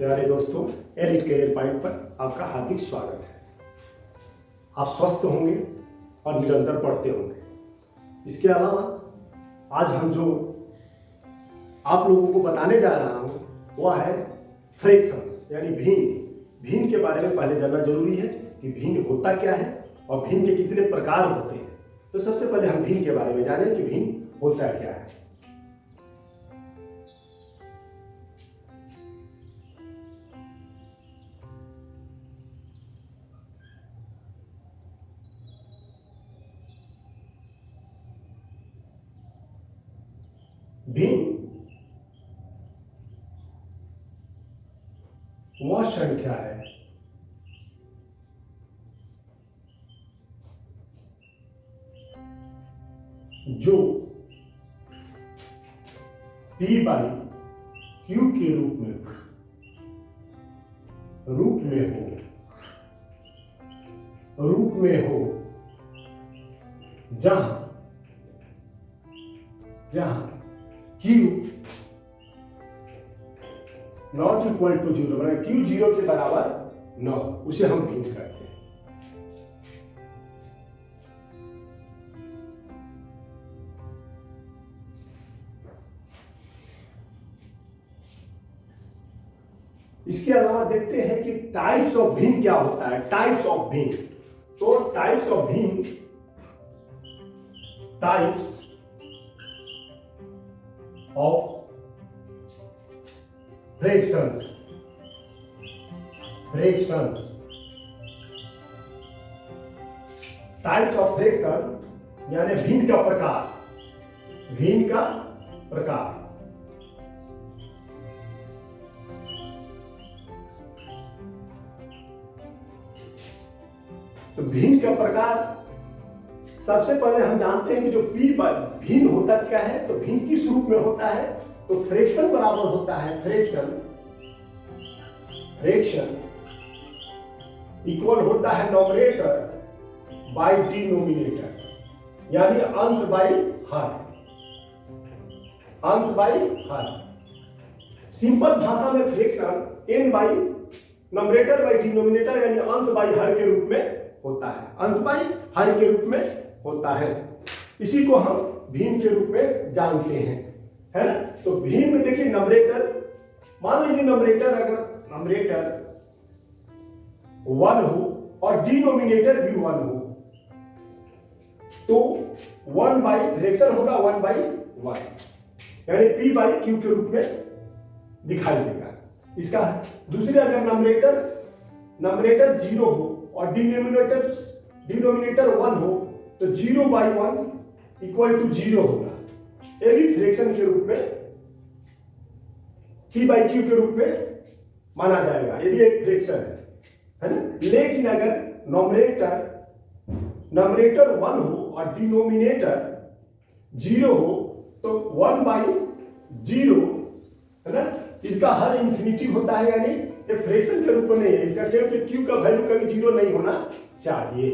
प्यारे दोस्तों, elite career point पर आपका हार्दिक स्वागत है। आप स्वस्थ होंगे और निरंतर पढ़ते होंगे। इसके अलावा आज हम जो आप लोगों को बताने जा रहा हूँ वह है फ्रैक्शंस यानी भिन्न। भिन्न के बारे में पहले जानना जरूरी है कि भिन्न होता क्या है और भिन्न के कितने प्रकार होते हैं। तो सबसे पहले हम भिन्न के बारे में जानें कि भिन्न होता क्या है। भिन्न वह संख्या है जो P/Q के रूप में हो जहां Q नॉट इक्वल टू 0, मतलब Q 0 के बराबर न, उसे हम भिन्न करते हैं। इसके अलावा देखते हैं कि टाइप्स ऑफ भिन्न क्या होता है। टाइप्स ऑफ भिन्न, तो टाइप्स ऑफ भिन्न, types of fractions types of fraction यानी भिन्न का प्रकार। तो भिन्न का प्रकार सबसे पहले हम जानते हैं कि जो भिन्न होता क्या है। तो भिन्न किस रूप में होता है, तो फ्रैक्शन बराबर होता है फ्रैक्शन इक्वल होता है नॉमिनेटर बाय डिनोमिनेटर, यानी अंश बाई हर। सिंपल भाषा में fraction n by nominator by denominator यानी अंश बाई हर के रूप में होता है। अंश बाई हर के रूप में होता है। इसी को हम भिन्न के रूप में जानते हैं, है ना। तो भिन्न में देखिए नॉमिनेटर, मान लीजिए नॉमिनेटर अगर नॉमिनेटर 1 हो और डिनोमिनेटर भी 1 हो तो 1 बाई फ्रैक्शन होगा 1/1, यानी P/Q के रूप में दिखाई देगा। इसका दूसरे अगर नॉमिनेटर 0 हो और डिनोमिनेटर 1 हो तो 0/1 इक्वल टू 0 होगा। ये भी फ्रैक्शन के रूप में P/Q के रूप में माना जाएगा। ये भी एक फ्रैक्शन है ना। लेकिन अगर नॉमिनेटर 1 हो और डिनोमिनेटर 0 हो तो 1/0 है ना, इसका हर इन्फिनिटिव होता है, यानी ये फ्रैक्शन के रूप में नहीं है। इसका क्योंकि Q का वैल्यू कभी 0 नहीं होना चाहिए।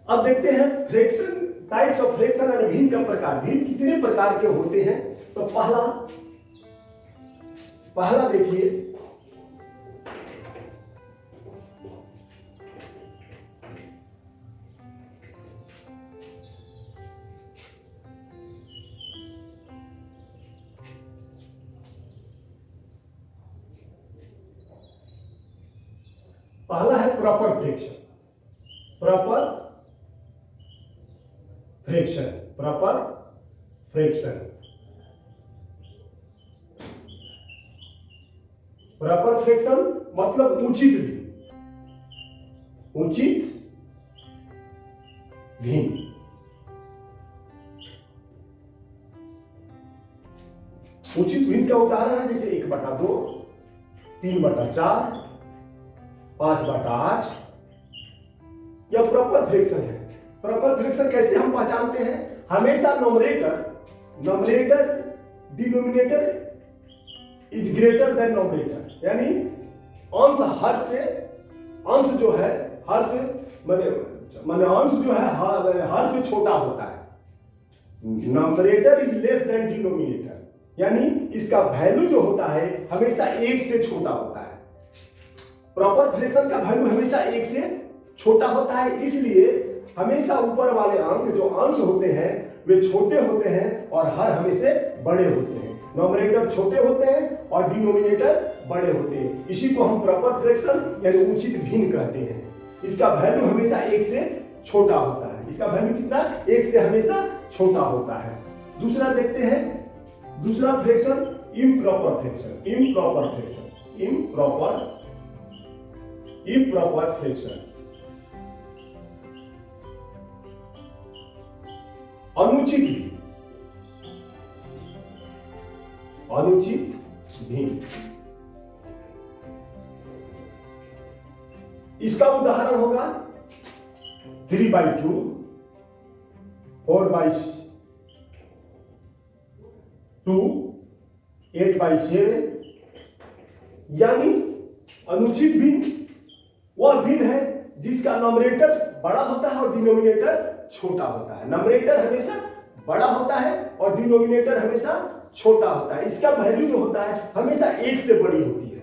अब देखते हैं फ्रैक्शन, टाइप्स ऑफ फ्रैक्शन यानी भिन्न का प्रकार। भिन्न कितने प्रकार के होते हैं, तो पहला देखिए पहला है प्रॉपर फ्रैक्शन। प्रॉपर फ्रैक्शन मतलब उचित भिन्न। उचित भिन्न का उदाहरण है जैसे 1/2, 3/4, 5/8 या प्रॉपर फ्रैक्शन है। प्रॉपर फ्रैक्शन कैसे हम पहचानते हैं, हमेशा nominator denominator is greater than nominator, यानी अंश जो है हर से माने अंश जो है हर से छोटा होता है। Nominator is less than denominator, यानी इसका वैल्यू जो होता है हमेशा 1 से छोटा होता है। प्रॉपर फ्रैक्शन का वैल्यू हमेशा 1 से छोटा होता है, इसलिए हमेशा ऊपर वाले अंक जो अंश होते हैं वे छोटे होते हैं और हर हमेशा बड़े होते हैं। नॉमिनेटर छोटे होते हैं और डिनोमिनेटर बड़े होते हैं। इसी को हम प्रॉपर फ्रैक्शन यानी उचित भिन्न कहते हैं। इसका वैल्यू हमेशा 1 से छोटा होता है। इसका वैल्यू कितना? 1 से हमेशा छोटा होता है। दूसरा देखते हैं, दूसरा fraction improper fraction. Improper fraction, improper fraction, अनुचित भिन्न, अनुचित भिन्न। इसका उदाहरण होगा 3/2, 4/2, 8/7। यानी अनुचित भिन्न वह भिन्न है जिसका नॉमिनेटर बड़ा होता है और डिनोमिनेटर छोटा होता है। नॉमिनेटर हमेशा बड़ा होता है और डिनोमिनेटर हमेशा छोटा होता है। इसका वैल्यू जो होता है हमेशा 1 से बड़ी होती है।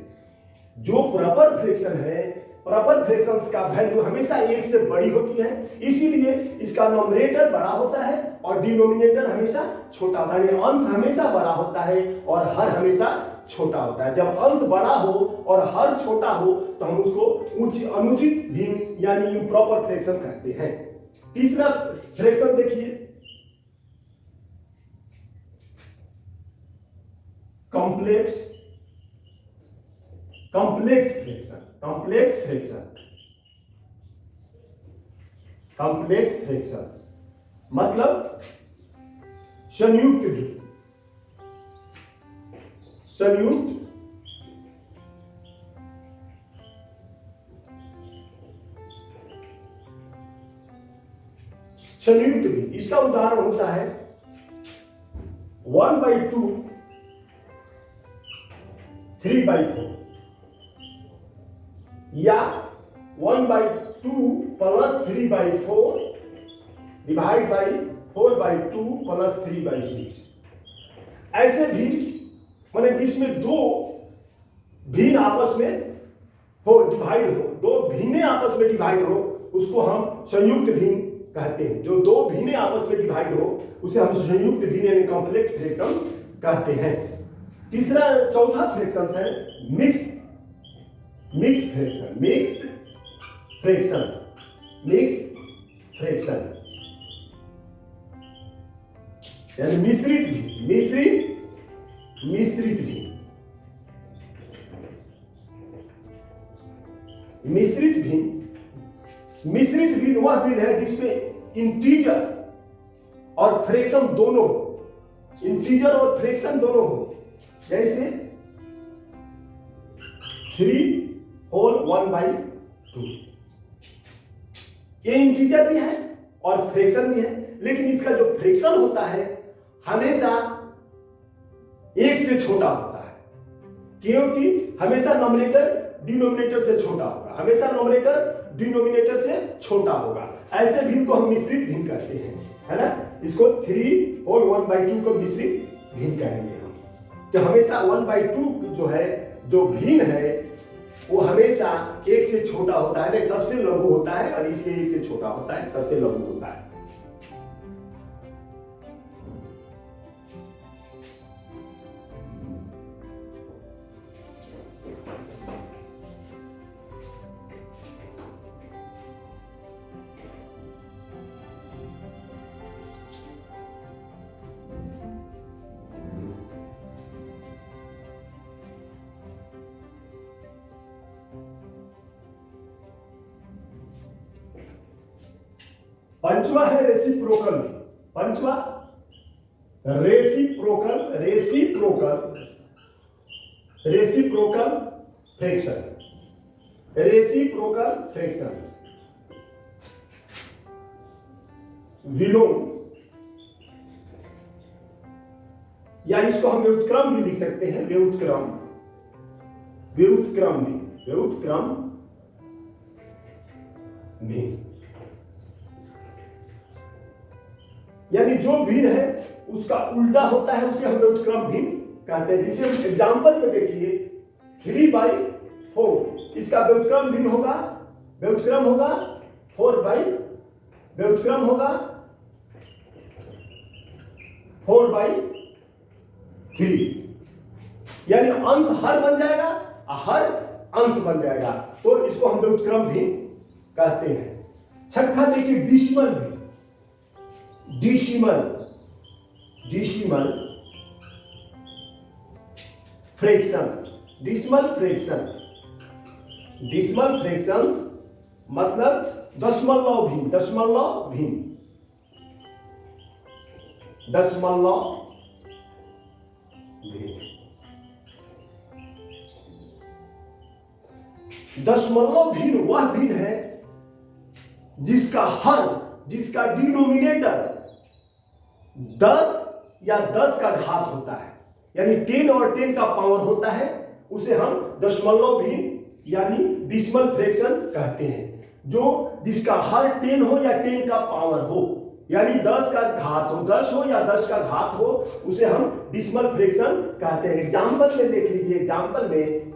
जो प्रॉपर फ्रैक्शन है, प्रॉपर फ्रैक्शंस का वैल्यू हमेशा 1 से बड़ी होती है, इसीलिए इसका नॉमिनेटर बड़ा होता है और डिनोमिनेटर हमेशा छोटा होता है। अंश हमेशा बड़ा होता है और हर हमेशा छोटा होता है। जब अंश बड़ा हो और हर छोटा हो तो हम उसको अनुचित भिन्न यानी इम्प्रॉपर फ्रैक्शन कहते हैं। तीसरा फ्रैक्शन देखिए, कॉम्प्लेक्स फ्रैक्शन। कॉम्प्लेक्स फ्रैक्शन मतलब संयुक्त भिन्न, संयुक्त भिन्न। इसका उदाहरण होता है 1/2, 3/4 या 1/2 प्लस 3/4 डिवाइड बाई 4/2 प्लस 3/6। ऐसे भी माने जिसमें दो भिन्न आपस में हो डिवाइड हो, दो भिन्ने आपस में डिवाइड हो, उसको हम संयुक्त भिन्न कहते हैं। जो दो भिन्ने आपस में डिवाइड हो उसे हम संयुक्त भिन्न यानी कॉम्प्लेक्स फ्रैक्शंस कहते हैं। तीसरा चौथा फ्रैक्शन है मिक्स फ्रैक्शन यानी मिश्रित भिन्न वह भिन्न है जिसमें इंटीजर और फ्रैक्शन दोनों हो, इंटीजर और फ्रैक्शन दोनों हो। जैसे 3/1/2 ये इंटीजर भी है और फ्रैक्शन भी है, लेकिन इसका जो फ्रैक्शन होता है हमेशा 1 से छोटा होता है, क्योंकि हमेशा नॉमिनेटर डिनोमिनेटर से छोटा होगा, हमेशा नॉमिनेटर डिनोमिनेटर से छोटा होगा। ऐसे भिन्न को हम मिश्रित भिन्न कहते हैं, है ना। इसको 3/1/2 को मिश्रित भिन्न कहेंगे हम। तो हमेशा 1/2 जो है, जो भिन्न है वो हमेशा 1 से छोटा होता है, सबसे लघु होता है और इसलिए 1 से छोटा होता है, सबसे लघु होता है। पंचवा है रेसिप्रोकल। पंचवा रेसिप्रोकल फ्रैक्शन, रेसिप्रोकल फ्रैक्शंस, विलोम, या इसको हम व्युत्क्रम भी लिख सकते हैं। व्युत्क्रम भी यानी जो भिन्न है उसका उल्टा होता है उसे हम व्युत्क्रम भिन्न कहते हैं। जिसे हम एग्जाम्पल में देखिए 3/4 इसका व्युत्क्रम भिन्न होगा, व्युत्क्रम होगा 4/3 यानी अंश हर बन जाएगा, हर अंश बन जाएगा, तो इसको हम व्युत्क्रम भिन्न कहते हैं। छठा देखिए डिसिमल भिन्न, डिसिमल फ्रैक्शन, डिसिमल फ्रैक्शंस मतलब दशमलव भिन्न, दशमलव भिन्न वह भिन्न है जिसका डिनोमिनेटर 10 या 10 का घात होता है, यानी 10 और 10 का पावर होता है, उसे हम दशमलव भिन्न यानी डिसिमल फ्रैक्शन कहते हैं। जो जिसका हर 10 हो या 10 का पावर हो, यानी 10 का घात हो, 10 हो या 10 का घात हो, उसे हम डिसिमल फ्रैक्शन कहते हैं। एग्जाम्पल में देख लीजिए, एग्जाम्पल में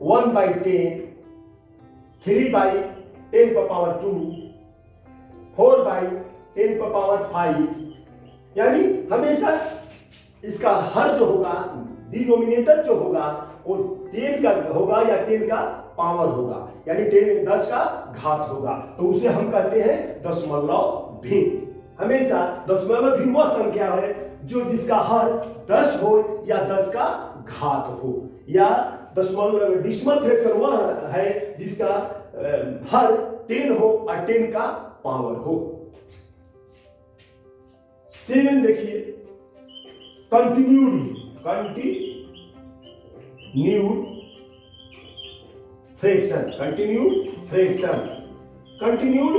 1/10, 3/10⁻², 4/10⁵, यानी हमेशा इसका हर जो होगा, डिनोमिनेटर जो होगा वो 10 का होगा या 10 का पावर होगा, यानी 10 का घात होगा, तो उसे हम कहते हैं दशमलव भिन्न। हमेशा दशमलव भिन्न वह संख्या है जो जिसका हर 10 हो या 10 का घात हो, या दशमलव डिसिमल फ्रैक्शन वह है जिसका हर 10 हो और 10 का पावर हो। 7 देखिए कंटिन्यूड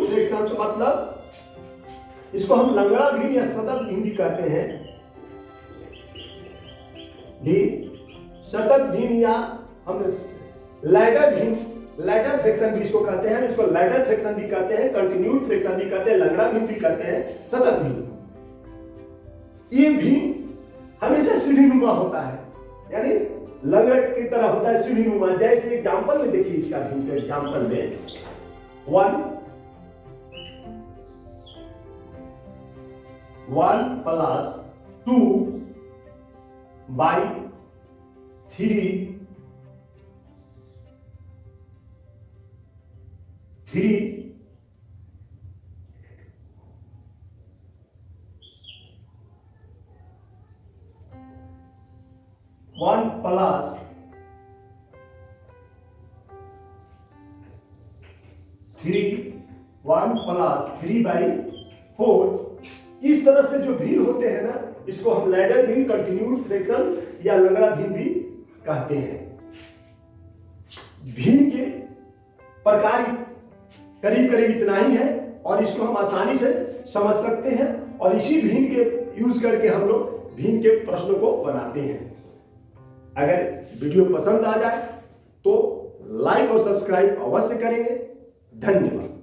फ्रैक्शंस मतलब इसको हम लंगड़ा भिन्न या सतत भिन्न भी कहते हैं। सतत भिन्न या हम लैडर फ्रैक्शन भी इसको कहते हैं, इसको लैडर फ्रैक्शन भी कहते हैं, कंटिन्यूड फ्रैक्शन भी कहते हैं, लंगड़ा भिन्न भी कहते हैं, सतत भिन्न। ये भिन्न हमेशा सीढ़ीनुमा होता है, यानी लंगड़ की तरह होता है, सीढ़ीनुमा। जैसे एग्जाम्पल में देखिए, इसका भिन्न के एग्जाम्पल में 1 + 2/3 1 + 3/4 इस तरह से जो भिन्न होते हैं ना, इसको हम लैडर भिन्न, कंटिन्यूड फ्रैक्शन या लंगड़ा भिन्न भी कहते हैं। भिन्न के प्रकार करीब करीब इतना ही है, और इसको हम आसानी से समझ सकते हैं, और इसी भिन्न के यूज करके हम लोग भिन्न के प्रश्नों को बनाते हैं। अगर वीडियो पसंद आ जाए तो लाइक और सब्सक्राइब अवश्य करेंगे। धन्यवाद।